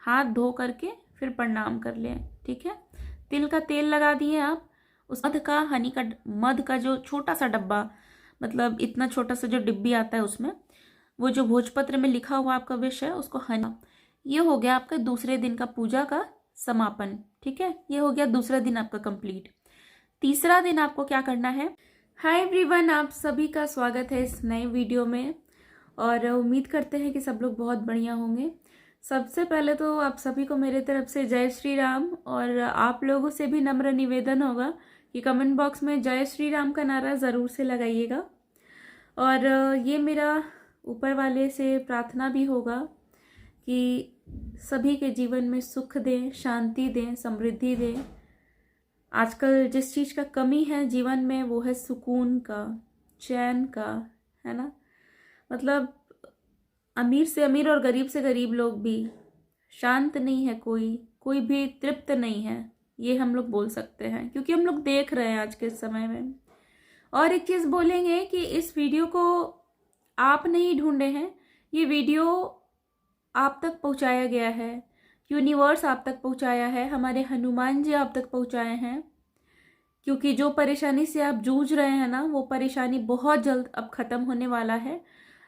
हाथ धो करके फिर प्रणाम कर लें। ठीक है, तिल का तेल लगा दिए आप, उस मध का जो छोटा सा डब्बा, मतलब इतना छोटा सा जो डिब्बी आता है उसमें, वो जो भोजपत्र में लिखा हुआ आपका विष है उसको हनी। ये हो गया आपका दूसरे दिन का पूजा का समापन। ठीक है, ये हो गया दूसरा दिन आपका कंप्लीट। तीसरा दिन आपको क्या करना है। हाय एवरीवन, आप सभी का स्वागत है इस नए वीडियो में और उम्मीद करते हैं कि सब लोग बहुत बढ़िया होंगे। सबसे पहले तो आप सभी को मेरे तरफ से जय श्री राम, और आप लोगों से भी नम्र निवेदन होगा कि कमेंट बॉक्स में जय श्री राम का नारा ज़रूर से लगाइएगा। और ये मेरा ऊपर वाले से प्रार्थना भी होगा कि सभी के जीवन में सुख दें, शांति दें, समृद्धि दें। आजकल जिस चीज़ का कमी है जीवन में वो है सुकून का, चैन का, है ना। मतलब अमीर से अमीर और गरीब से गरीब लोग भी शांत नहीं है, कोई भी तृप्त नहीं है, ये हम लोग बोल सकते हैं, क्योंकि हम लोग देख रहे हैं आज के समय में। और एक चीज़ बोलेंगे कि इस वीडियो को आप नहीं ढूंढे हैं, ये वीडियो आप तक पहुंचाया गया है, यूनिवर्स आप तक पहुंचाया है, हमारे हनुमान जी आप तक पहुंचाए हैं। क्योंकि जो परेशानी से आप जूझ रहे हैं ना, वो परेशानी बहुत जल्द अब ख़त्म होने वाला है।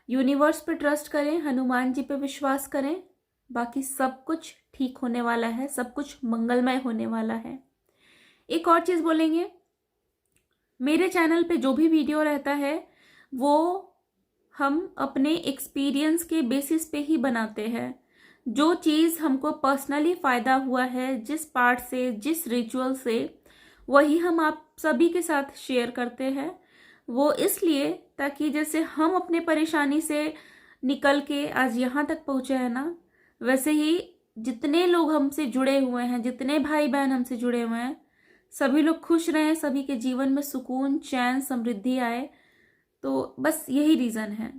यूनिवर्स पे ट्रस्ट करें, हनुमान जी पे विश्वास करें, बाकी सब कुछ ठीक होने वाला है, सब कुछ मंगलमय होने वाला है। एक और चीज़ बोलेंगे, मेरे चैनल पे जो भी वीडियो रहता है वो हम अपने एक्सपीरियंस के बेसिस पे ही बनाते हैं। जो चीज़ हमको पर्सनली फ़ायदा हुआ है, जिस पार्ट से, जिस रिचुअल से, वही हम आप सभी के साथ शेयर करते हैं। वो इसलिए ताकि जैसे हम अपने परेशानी से निकल के आज यहाँ तक पहुँचे हैं ना, वैसे ही जितने लोग हमसे जुड़े हुए हैं, जितने भाई बहन हमसे जुड़े हुए हैं, सभी लोग खुश रहें, सभी के जीवन में सुकून, चैन, समृद्धि आए। तो बस यही रीज़न है।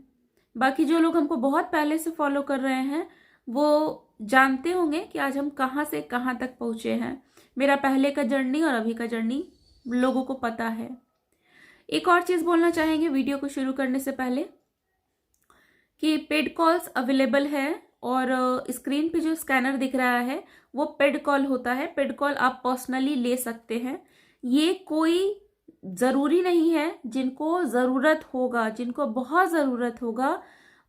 बाकी जो लोग हमको बहुत पहले से फॉलो कर रहे हैं वो जानते होंगे कि आज हम कहाँ से कहाँ तक पहुँचे हैं। मेरा पहले का जर्नी और अभी का जर्नी लोगों को पता है। एक और चीज़ बोलना चाहेंगे वीडियो को शुरू करने से पहले कि पेड कॉल्स अवेलेबल है, और स्क्रीन पे जो स्कैनर दिख रहा है वो पेड कॉल होता है। पेड कॉल आप पर्सनली ले सकते हैं। ये कोई ज़रूरी नहीं है, जिनको ज़रूरत होगा, जिनको बहुत ज़रूरत होगा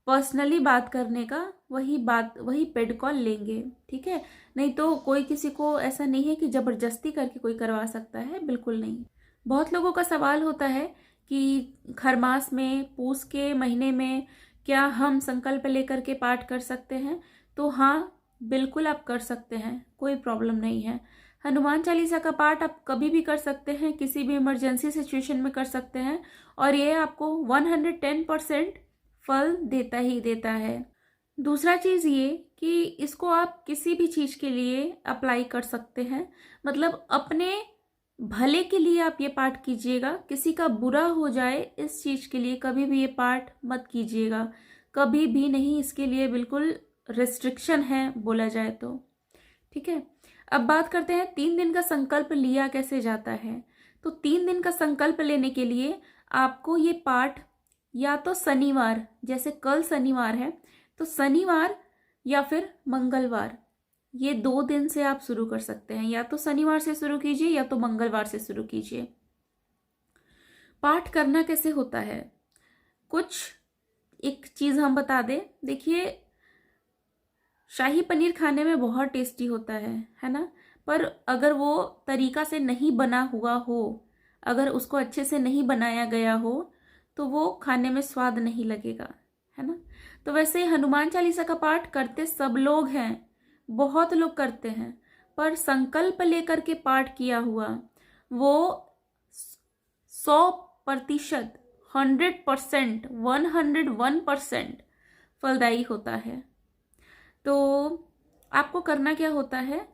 पर्सनली बात करने का, वही पेड कॉल लेंगे। ठीक है, नहीं तो कोई किसी को ऐसा नहीं है कि ज़बरदस्ती करके कोई करवा सकता है, बिल्कुल नहीं। बहुत लोगों का सवाल होता है कि खरमास में, पूस के महीने में क्या हम संकल्प लेकर के पाठ कर सकते हैं। तो हाँ, बिल्कुल आप कर सकते हैं, कोई प्रॉब्लम नहीं है। हनुमान चालीसा का पाठ आप कभी भी कर सकते हैं, किसी भी इमरजेंसी सिचुएशन में कर सकते हैं, और ये आपको 110% फल देता ही देता है। दूसरा चीज़ ये कि इसको आप किसी भी चीज़ के लिए अप्लाई कर सकते हैं, मतलब अपने भले के लिए आप ये पाठ कीजिएगा। किसी का बुरा हो जाए इस चीज़ के लिए कभी भी ये पाठ मत कीजिएगा, कभी भी नहीं। इसके लिए बिल्कुल रिस्ट्रिक्शन है बोला जाए तो। ठीक है, अब बात करते हैं 3 दिन का संकल्प लिया कैसे जाता है। तो 3 दिन का संकल्प लेने के लिए आपको ये पाठ या तो शनिवार, जैसे कल शनिवार है तो शनिवार या फिर मंगलवार, ये 2 दिन से आप शुरू कर सकते हैं। या तो शनिवार से शुरू कीजिए या तो मंगलवार से शुरू कीजिए। पाठ करना कैसे होता है, कुछ एक चीज़ हम बता दें। देखिए, शाही पनीर खाने में बहुत टेस्टी होता है ना, पर अगर वो तरीका से नहीं बना हुआ हो, अगर उसको अच्छे से नहीं बनाया गया हो तो वो खाने में स्वाद नहीं लगेगा, है ना। तो वैसे हनुमान चालीसा का पाठ करते सब लोग हैं, बहुत लोग करते हैं, पर संकल्प लेकर के पाठ किया हुआ वो 100%, 100%, 101% फलदायी होता है। तो आपको करना क्या होता है,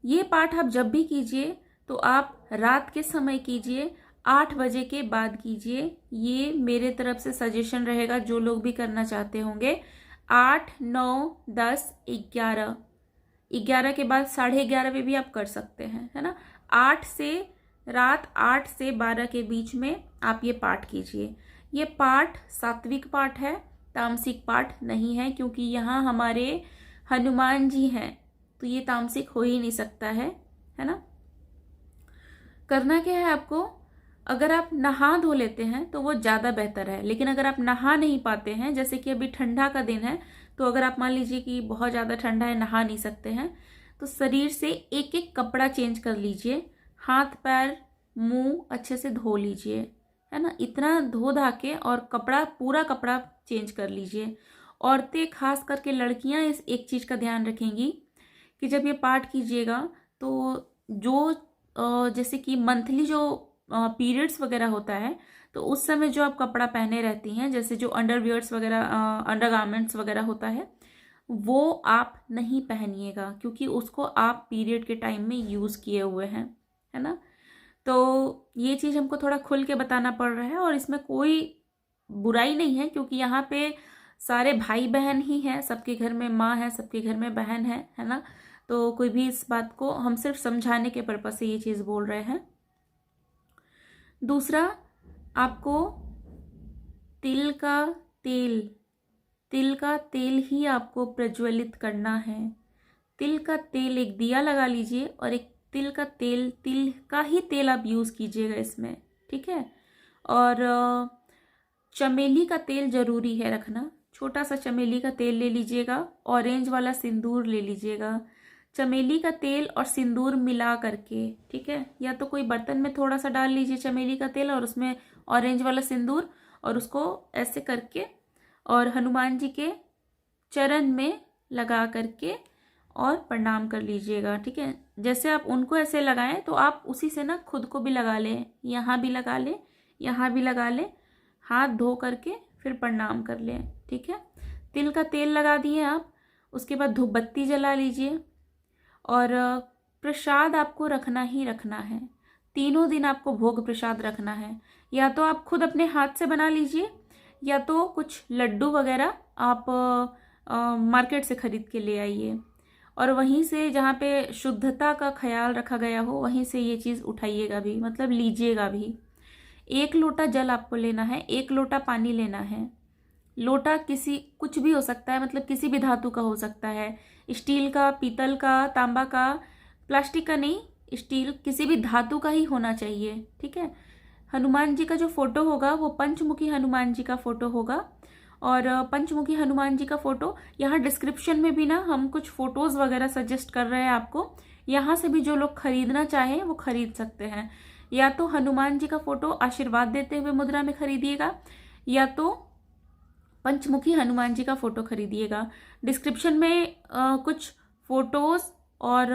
ये पाठ आप जब भी कीजिए तो आप रात के समय कीजिए, 8 बजे के बाद कीजिए। ये मेरे तरफ से सजेशन रहेगा, जो लोग भी करना चाहते होंगे। 8, 9, 10, 11 के बाद 11:30 पे भी आप कर सकते हैं, है ना। रात 8 से 12 के बीच में आप ये पाठ कीजिए। ये पाठ सात्विक पाठ है, तामसिक पाठ नहीं है, क्योंकि यहाँ हमारे हनुमान जी हैं, तो ये तामसिक हो ही नहीं सकता है ना। करना क्या है आपको, अगर आप नहा धो लेते हैं तो वो ज़्यादा बेहतर है, लेकिन अगर आप नहा नहीं पाते हैं, जैसे कि अभी ठंडा का दिन है, तो अगर आप मान लीजिए कि बहुत ज़्यादा ठंडा है, नहा नहीं सकते हैं, तो शरीर से एक एक कपड़ा चेंज कर लीजिए, हाथ पैर मुंह अच्छे से धो लीजिए, है ना। इतना धो धा के और कपड़ा पूरा कपड़ा चेंज कर लीजिए। औरतें खास करके लड़कियां इस एक चीज़ का ध्यान रखेंगी कि जब ये पाठ कीजिएगा तो जो जैसे कि मंथली जो पीरियड्स वगैरह होता है, तो उस समय जो आप कपड़ा पहने रहती हैं, जैसे जो अंडरवियर्स वगैरह अंडरगारमेंट्स वगैरह होता है, वो आप नहीं पहनिएगा, क्योंकि उसको आप पीरियड के टाइम में यूज़ किए हुए हैं, है ना। तो ये चीज़ हमको थोड़ा खुल के बताना पड़ रहा है, और इसमें कोई बुराई नहीं है, क्योंकि यहाँ पे सारे भाई बहन ही हैं, सबके घर में माँ है, सबके घर में बहन है ना। तो कोई भी इस बात को, हम सिर्फ समझाने के पर्पज से ये चीज़ बोल रहे हैं। दूसरा, आपको तिल का तेल ही आपको प्रज्वलित करना है। तिल का तेल, एक दिया लगा लीजिए और एक तिल का ही तेल आप यूज़ कीजिएगा इसमें, ठीक है। और चमेली का तेल जरूरी है रखना, छोटा सा चमेली का तेल ले लीजिएगा, ऑरेंज वाला सिंदूर ले लीजिएगा। चमेली का तेल और सिंदूर मिला करके, ठीक है, या तो कोई बर्तन में थोड़ा सा डाल लीजिए चमेली का तेल और उसमें ऑरेंज वाला सिंदूर, और उसको ऐसे करके और हनुमान जी के चरण में लगा करके और प्रणाम कर लीजिएगा, ठीक है। जैसे आप उनको ऐसे लगाएं तो आप उसी से ना खुद को भी लगा लें, यहाँ भी लगा लें, यहाँ भी लगा लें, हाथ धो करके फिर प्रणाम कर लें, ठीक है। तिल का तेल लगा दिए आप, उसके बाद धूप बत्ती जला लीजिए, और प्रसाद आपको रखना ही रखना है। तीनों दिन आपको भोग प्रसाद रखना है, या तो आप खुद अपने हाथ से बना लीजिए, या तो कुछ लड्डू वगैरह आप मार्केट से खरीद के ले आइए, और वहीं से जहाँ पे शुद्धता का ख्याल रखा गया हो वहीं से ये चीज़ उठाइएगा भी, मतलब लीजिएगा भी। 1 लोटा जल आपको लेना है, 1 लोटा पानी लेना है। लोटा किसी कुछ भी हो सकता है, मतलब किसी भी धातु का हो सकता है, स्टील का, पीतल का, तांबा का, प्लास्टिक का नहीं, स्टील, किसी भी धातु का ही होना चाहिए, ठीक है। हनुमान जी का जो फोटो होगा वो पंचमुखी हनुमान जी का फोटो होगा, और पंचमुखी हनुमान जी का फोटो यहाँ डिस्क्रिप्शन में भी ना हम कुछ फोटोज़ वगैरह सजेस्ट कर रहे हैं आपको, यहाँ से भी जो लोग खरीदना चाहें वो खरीद सकते हैं। या तो हनुमान जी का फोटो आशीर्वाद देते हुए मुद्रा में खरीदिएगा, या तो पंचमुखी हनुमान जी का फोटो खरीदिएगा। डिस्क्रिप्शन में कुछ फोटोज़ और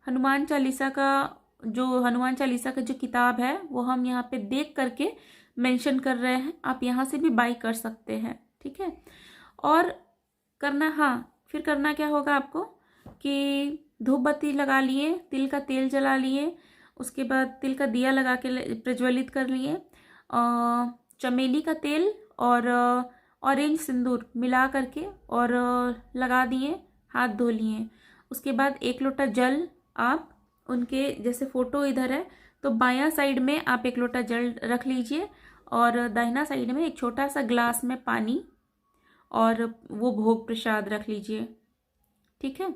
हनुमान चालीसा का जो किताब है वो हम यहाँ पे देख करके मेंशन कर रहे हैं, आप यहाँ से भी बाई कर सकते हैं, ठीक है। और फिर करना क्या होगा आपको कि धूप बत्ती लगा लिए, तिल का तेल जला लिए, उसके बाद तिल का दिया लगा के प्रज्वलित कर लिए, चमेली का तेल और ऑरेंज सिंदूर मिला करके और लगा दिए, हाथ धो लिए। उसके बाद 1 लोटा जल आप उनके, जैसे फोटो इधर है तो बायां साइड में आप 1 लोटा जल रख लीजिए, और दाहिना साइड में एक छोटा सा ग्लास में पानी, और वो भोग प्रसाद रख लीजिए, ठीक है।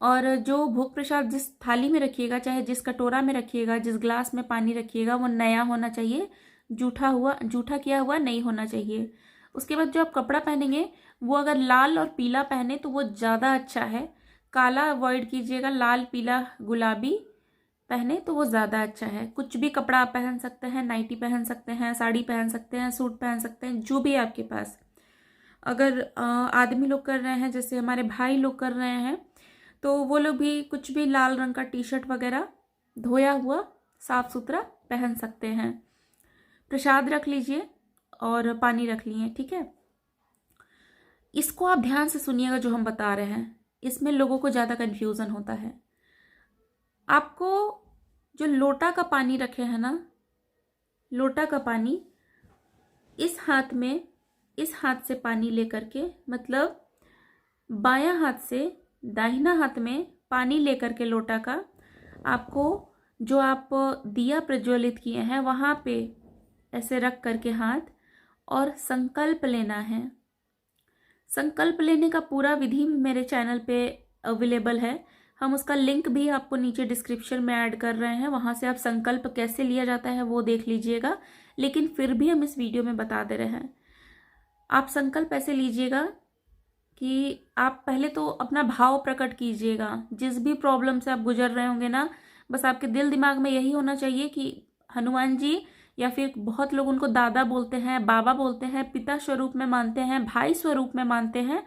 और जो भोग प्रसाद जिस थाली में रखिएगा, चाहे जिस कटोरा में रखिएगा, जिस ग्लास में पानी रखिएगा, वो नया होना चाहिए, जूठा किया हुआ नहीं होना चाहिए। उसके बाद जो आप कपड़ा पहनेंगे वो अगर लाल और पीला पहने तो वो ज़्यादा अच्छा है, काला अवॉइड कीजिएगा, लाल पीला गुलाबी पहने तो वो ज़्यादा अच्छा है। कुछ भी कपड़ा आप पहन सकते हैं, नाइटी पहन सकते हैं, साड़ी पहन सकते हैं, सूट पहन सकते हैं, जो भी आपके पास। अगर आदमी लोग कर रहे हैं, जैसे हमारे भाई लोग कर रहे हैं, तो वो लोग भी कुछ भी लाल रंग का टी शर्ट वगैरह धोया हुआ साफ सुथरा पहन सकते हैं। प्रसाद रख लीजिए और पानी रख लिए, ठीक है। इसको आप ध्यान से सुनिएगा जो हम बता रहे हैं, इसमें लोगों को ज़्यादा कन्फ्यूज़न होता है। आपको जो लोटा का पानी रखे हैं ना, लोटा का पानी इस हाथ से पानी लेकर के, मतलब बायां हाथ से दाहिना हाथ में पानी लेकर के लोटा का, आपको जो आप दिया प्रज्वलित किए हैं वहाँ पे ऐसे रख करके हाथ, और संकल्प लेना है। संकल्प लेने का पूरा विधि मेरे चैनल पे अवेलेबल है। हम उसका लिंक भी आपको नीचे डिस्क्रिप्शन में ऐड कर रहे हैं, वहाँ से आप संकल्प कैसे लिया जाता है वो देख लीजिएगा। लेकिन फिर भी हम इस वीडियो में बता दे रहे हैं। आप संकल्प ऐसे लीजिएगा कि आप पहले तो अपना भाव प्रकट कीजिएगा। जिस भी प्रॉब्लम से आप गुजर रहे होंगे ना, बस आपके दिल दिमाग में यही होना चाहिए कि हनुमान जी, या फिर बहुत लोग उनको दादा बोलते हैं, बाबा बोलते हैं, पिता स्वरूप में मानते हैं, भाई स्वरूप में मानते हैं,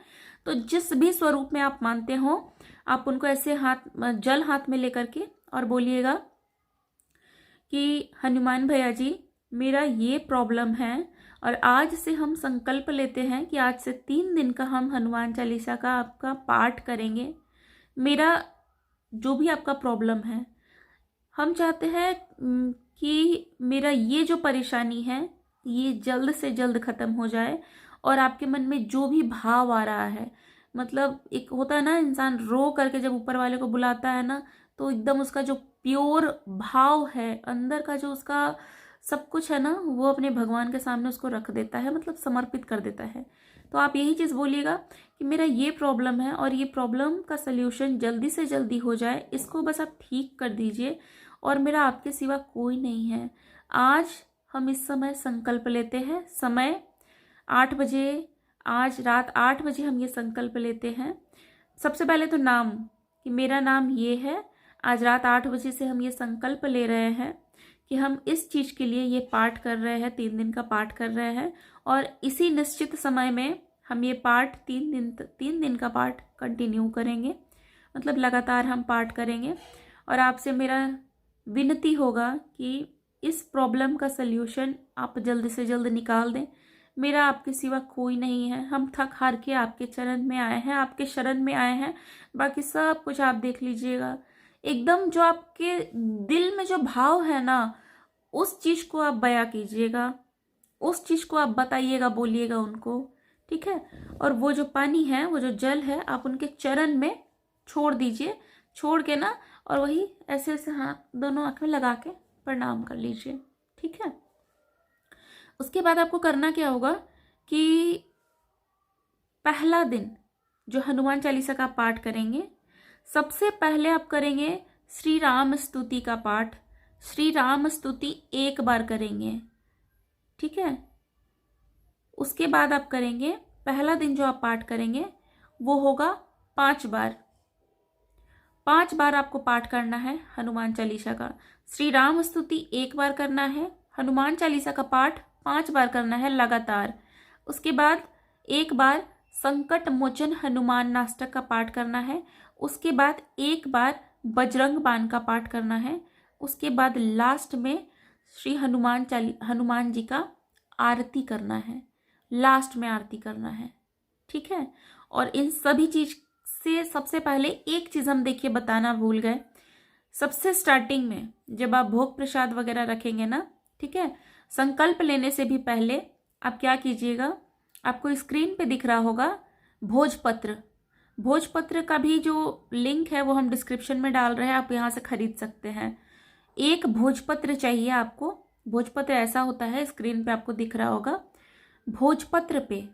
तो जिस भी स्वरूप में आप मानते हो, आप उनको ऐसे जल हाथ में लेकर के और बोलिएगा कि हनुमान भैया जी, मेरा ये प्रॉब्लम है और आज से हम संकल्प लेते हैं कि आज से 3 दिन का हम हनुमान चालीसा का आपका पाठ करेंगे। मेरा जो भी आपका प्रॉब्लम है, हम चाहते हैं कि मेरा ये जो परेशानी है ये जल्द से जल्द ख़त्म हो जाए। और आपके मन में जो भी भाव आ रहा है, मतलब एक होता है ना, इंसान रो करके जब ऊपर वाले को बुलाता है ना, तो एकदम उसका जो प्योर भाव है अंदर का, जो उसका सब कुछ है ना, वो अपने भगवान के सामने उसको रख देता है, मतलब समर्पित कर देता है। तो आप यही चीज़ बोलिएगा कि मेरा ये प्रॉब्लम है और ये प्रॉब्लम का सल्यूशन जल्दी से जल्दी हो जाए, इसको बस आप ठीक कर दीजिए और मेरा आपके सिवा कोई नहीं है। आज हम इस समय संकल्प लेते हैं, समय 8 बजे, आज रात 8 बजे हम ये संकल्प लेते हैं। सबसे पहले तो नाम, कि मेरा नाम ये है। आज रात 8 बजे से हम ये संकल्प ले रहे हैं कि हम इस चीज़ के लिए ये पाठ कर रहे हैं, 3 दिन का पाठ कर रहे हैं और इसी निश्चित समय में हम ये पाठ 3 दिन का पाठ कंटिन्यू करेंगे, मतलब लगातार हम पाठ करेंगे। और आपसे मेरा विनती होगा कि इस प्रॉब्लम का सल्यूशन आप जल्द से जल्द निकाल दें। मेरा आपके सिवा कोई नहीं है। हम थक हार के आपके चरण में आए हैं, आपके शरण में आए हैं। बाकी सब कुछ आप देख लीजिएगा। एकदम जो आपके दिल में जो भाव है ना, उस चीज़ को आप बयां कीजिएगा, उस चीज़ को आप बताइएगा, बोलिएगा उनको, ठीक है। और वो जो पानी है, वो जो जल है, आप उनके चरण में छोड़ दीजिए। छोड़ के ना, और वही ऐसे ऐसे हाथ दोनों आँख में लगा के प्रणाम कर लीजिए, ठीक है। उसके बाद आपको करना क्या होगा कि पहला दिन जो हनुमान चालीसा का पाठ करेंगे, सबसे पहले आप करेंगे श्री राम स्तुति का पाठ। श्री राम स्तुति 1 बार करेंगे, ठीक है। उसके बाद आप करेंगे, पहला दिन जो आप पाठ करेंगे वो होगा 5 बार। 5 बार आपको पाठ करना है हनुमान चालीसा का। श्री राम स्तुति 1 बार करना है, हनुमान चालीसा का पाठ 5 बार करना है लगातार। उसके बाद 1 बार संकट मोचन हनुमान नाष्टक का पाठ करना है। उसके बाद 1 बार बजरंग बाण का पाठ करना है। उसके बाद लास्ट में श्री हनुमान जी का आरती करना है, लास्ट में आरती करना है, ठीक है। और इन सभी चीज से सबसे पहले एक चीज हम देखिए बताना भूल गए। सबसे स्टार्टिंग में जब आप भोग प्रसाद वगैरह रखेंगे ना, ठीक है, संकल्प लेने से भी पहले आप क्या कीजिएगा, आपको स्क्रीन पे दिख रहा होगा भोजपत्र। भोजपत्र का भी जो लिंक है वो हम डिस्क्रिप्शन में डाल रहे हैं, आप यहाँ से खरीद सकते हैं। एक भोजपत्र चाहिए आपको। भोजपत्र ऐसा होता है, स्क्रीन पे आपको दिख रहा होगा। भोजपत्र पे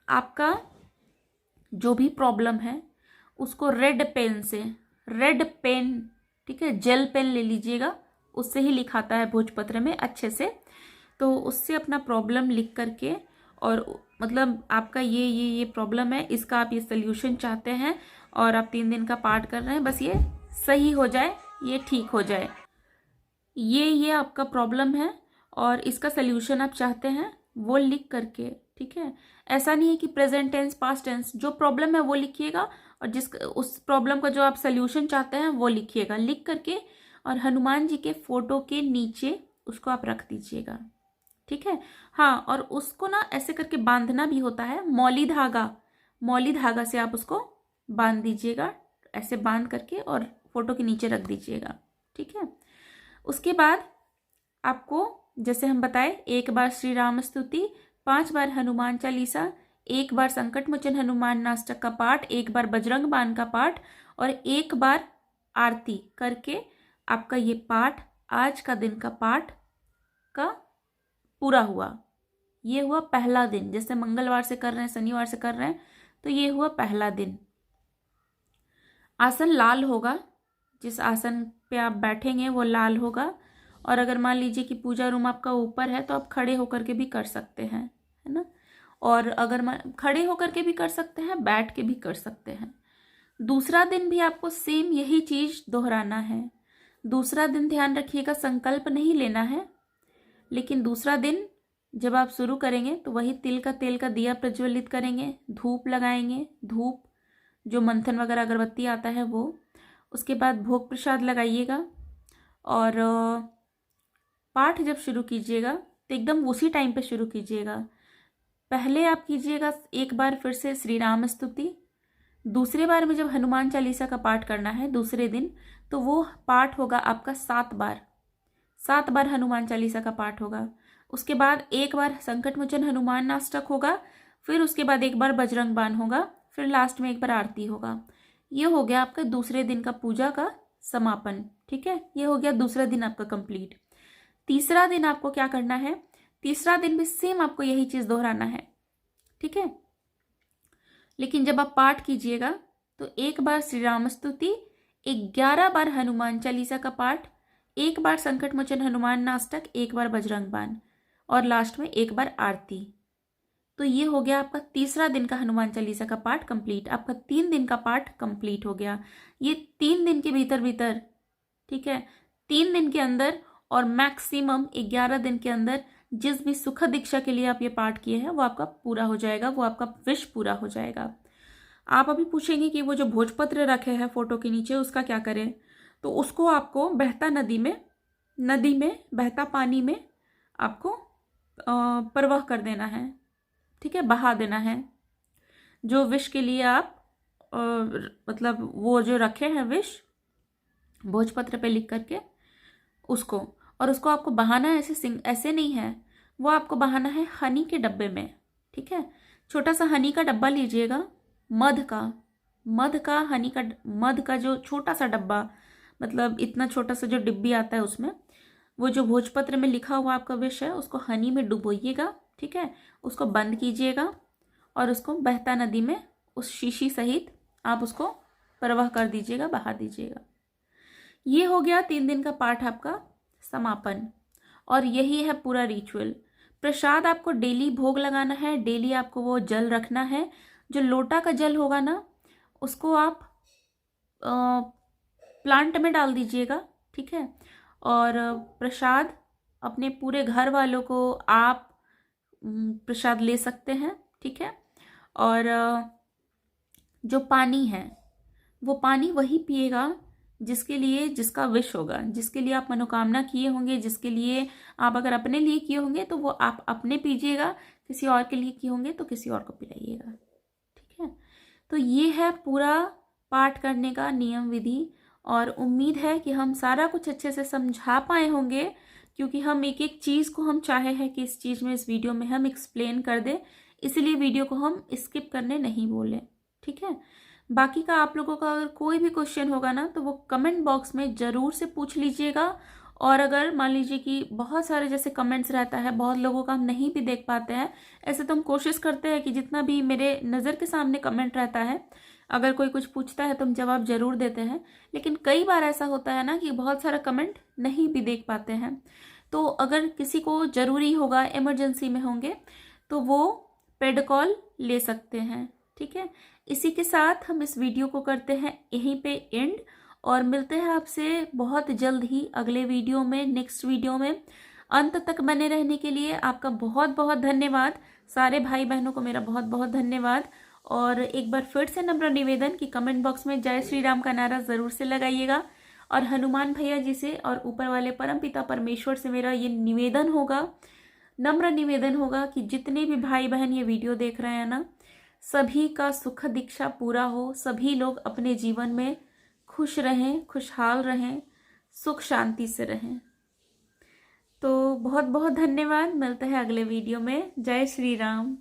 आपका जो भी प्रॉब्लम है उसको रेड पेन से, रेड पेन, ठीक है, जेल पेन ले लीजिएगा, उससे ही लिखाता है भोजपत्र में अच्छे से। तो उससे अपना प्रॉब्लम लिख करके, और मतलब आपका ये प्रॉब्लम है, इसका आप ये सल्यूशन चाहते हैं और आप 3 दिन का पाठ कर रहे हैं, बस ये सही हो जाए, ये ठीक हो जाए, ये आपका प्रॉब्लम है और इसका सल्यूशन आप चाहते हैं, वो लिख करके, ठीक है। ऐसा नहीं है कि प्रेजेंट टेंस पास्ट टेंस, जो प्रॉब्लम है वो लिखिएगा और उस प्रॉब्लम का जो आप सल्यूशन चाहते हैं वो लिखिएगा, लिख करके और हनुमान जी के फोटो के नीचे उसको आप रख दीजिएगा, ठीक है। हाँ, और उसको ना ऐसे करके बांधना भी होता है, मौली धागा से आप उसको बांध दीजिएगा, ऐसे बांध करके और फोटो के नीचे रख दीजिएगा, ठीक है। उसके बाद आपको जैसे हम बताए, 1 बार श्री राम स्तुति, 5 बार हनुमान चालीसा, 1 बार संकट मोचन हनुमान नाष्टक का पाठ, 1 बार बजरंग बाण का पाठ और 1 बार आरती करके आपका ये पाठ, आज का दिन का पाठ का पूरा हुआ। ये हुआ पहला दिन। जैसे मंगलवार से कर रहे हैं, शनिवार से कर रहे हैं, तो ये हुआ पहला दिन। आसन लाल होगा, जिस आसन पे आप बैठेंगे वो लाल होगा। और अगर मान लीजिए कि पूजा रूम आपका ऊपर है तो आप खड़े होकर के भी कर सकते हैं, है ना। और अगर खड़े होकर के भी कर सकते हैं, बैठ के भी कर सकते हैं। दूसरा दिन भी आपको सेम यही चीज दोहराना है। दूसरा दिन ध्यान रखिएगा, संकल्प नहीं लेना है, लेकिन दूसरा दिन जब आप शुरू करेंगे तो वही तिल का तेल का दिया प्रज्वलित करेंगे, धूप लगाएंगे, धूप जो मंथन वगैरह अगरबत्ती आता है वो। उसके बाद भोग प्रसाद लगाइएगा। और पाठ जब शुरू कीजिएगा तो एकदम उसी टाइम पे शुरू कीजिएगा। पहले आप कीजिएगा एक बार फिर से श्री राम स्तुति। दूसरे बार में जब हनुमान चालीसा का पाठ करना है दूसरे दिन, तो वो पाठ होगा आपका 7 बार। 7 बार हनुमान चालीसा का पाठ होगा। उसके बाद एक बार संकट मोचन हनुमान अष्टक होगा, फिर उसके बाद एक बार बजरंग बाण होगा, फिर लास्ट में एक बार आरती होगा। ये हो गया आपका दूसरे दिन का पूजा का समापन। ठीक है, ये हो गया दूसरा दिन आपका कंप्लीट। तीसरा दिन आपको क्या करना है, तीसरा दिन भी सेम आपको यही चीज दोहराना है। ठीक है, लेकिन जब आप पाठ कीजिएगा तो एक बार श्री राम स्तुति, 11 बार हनुमान चालीसा का पाठ, एक बार संकट मोचन हनुमान अष्टक, एक बार बजरंग बाण, और लास्ट में एक बार आरती। तो ये हो गया आपका तीसरा दिन का हनुमान चालीसा का पाठ कंप्लीट। आपका 3 दिन का पाठ कंप्लीट हो गया। ये 3 दिन के भीतर, ठीक है, 3 दिन के अंदर और मैक्सिमम 11 दिन के अंदर जिस भी सुख दीक्षा के लिए आप ये पाठ किए हैं वो आपका पूरा हो जाएगा, वो आपका विश पूरा हो जाएगा। आप अभी पूछेंगे कि वो जो भोजपत्र रखे हैं फोटो के नीचे उसका क्या करें, तो उसको आपको बहता नदी में बहता पानी में आपको प्रवाह कर देना है। ठीक है, बहा देना है। जो विश के लिए आप मतलब वो जो रखे हैं विश भोजपत्र पे लिख करके उसको, और उसको आपको बहाना ऐसे नहीं है, वो आपको बहाना है हनी के डब्बे में। ठीक है, छोटा सा हनी का डब्बा लीजिएगा, मध का जो छोटा सा डब्बा, मतलब इतना छोटा सा जो डिब्बी आता है उसमें वो जो भोजपत्र में लिखा हुआ आपका विश है उसको हनी में डुबोइएगा। ठीक है, उसको बंद कीजिएगा और उसको बहता नदी में उस शीशी सहित आप उसको प्रवाह कर दीजिएगा, बहा दीजिएगा। ये हो गया 3 दिन का पाठ आपका समापन, और यही है पूरा रिचुअल। प्रसाद आपको डेली भोग लगाना है, डेली आपको वो जल रखना है। जो लोटा का जल होगा ना उसको आप प्लांट में डाल दीजिएगा। ठीक है, और प्रसाद अपने पूरे घर वालों को आप प्रसाद ले सकते हैं। ठीक है, और जो पानी है वो पानी वही पिएगा जिसका विश होगा, जिसके लिए आप मनोकामना किए होंगे, जिसके लिए आप अगर अपने लिए किए होंगे तो वो आप अपने पीजिएगा, किसी और के लिए किए होंगे तो किसी और को पिलाइएगा। ठीक है, तो ये है पूरा पाठ करने का नियम विधि, और उम्मीद है कि हम सारा कुछ अच्छे से समझा पाए होंगे, क्योंकि हम एक एक चीज़ को हम चाहे हैं कि इस वीडियो में हम एक्सप्लेन कर दें, इसलिए वीडियो को हम स्किप करने नहीं बोले। ठीक है, बाकी का आप लोगों का अगर कोई भी क्वेश्चन होगा ना तो वो कमेंट बॉक्स में ज़रूर से पूछ लीजिएगा। और अगर मान लीजिए कि बहुत सारे जैसे कमेंट्स रहता है, बहुत लोगों का हम नहीं भी देख पाते हैं, ऐसे तो हम कोशिश करते हैं कि जितना भी मेरे नज़र के सामने कमेंट रहता है, अगर कोई कुछ पूछता है तो हम जवाब ज़रूर देते हैं। लेकिन कई बार ऐसा होता है ना कि बहुत सारा कमेंट नहीं भी देख पाते हैं, तो अगर किसी को ज़रूरी होगा, इमरजेंसी में होंगे, तो वो पेड कॉल ले सकते हैं। ठीक है, इसी के साथ हम इस वीडियो को करते हैं यहीं पे एंड, और मिलते हैं आपसे बहुत जल्द ही अगले वीडियो में, नेक्स्ट वीडियो में। अंत तक बने रहने के लिए आपका बहुत बहुत धन्यवाद। सारे भाई बहनों को मेरा बहुत बहुत धन्यवाद। और एक बार फिर से नम्र निवेदन कि कमेंट बॉक्स में जय श्री राम का नारा ज़रूर से लगाइएगा, और हनुमान भैया जी से और ऊपर वाले परमपिता परमेश्वर से मेरा ये निवेदन होगा, नम्र निवेदन होगा कि जितने भी भाई बहन ये वीडियो देख रहे हैं ना, सभी का सुख दीक्षा पूरा हो, सभी लोग अपने जीवन में खुश रहें, खुशहाल रहें, सुख शांति से रहें। तो बहुत बहुत धन्यवाद, मिलते हैं अगले वीडियो में। जय श्री राम।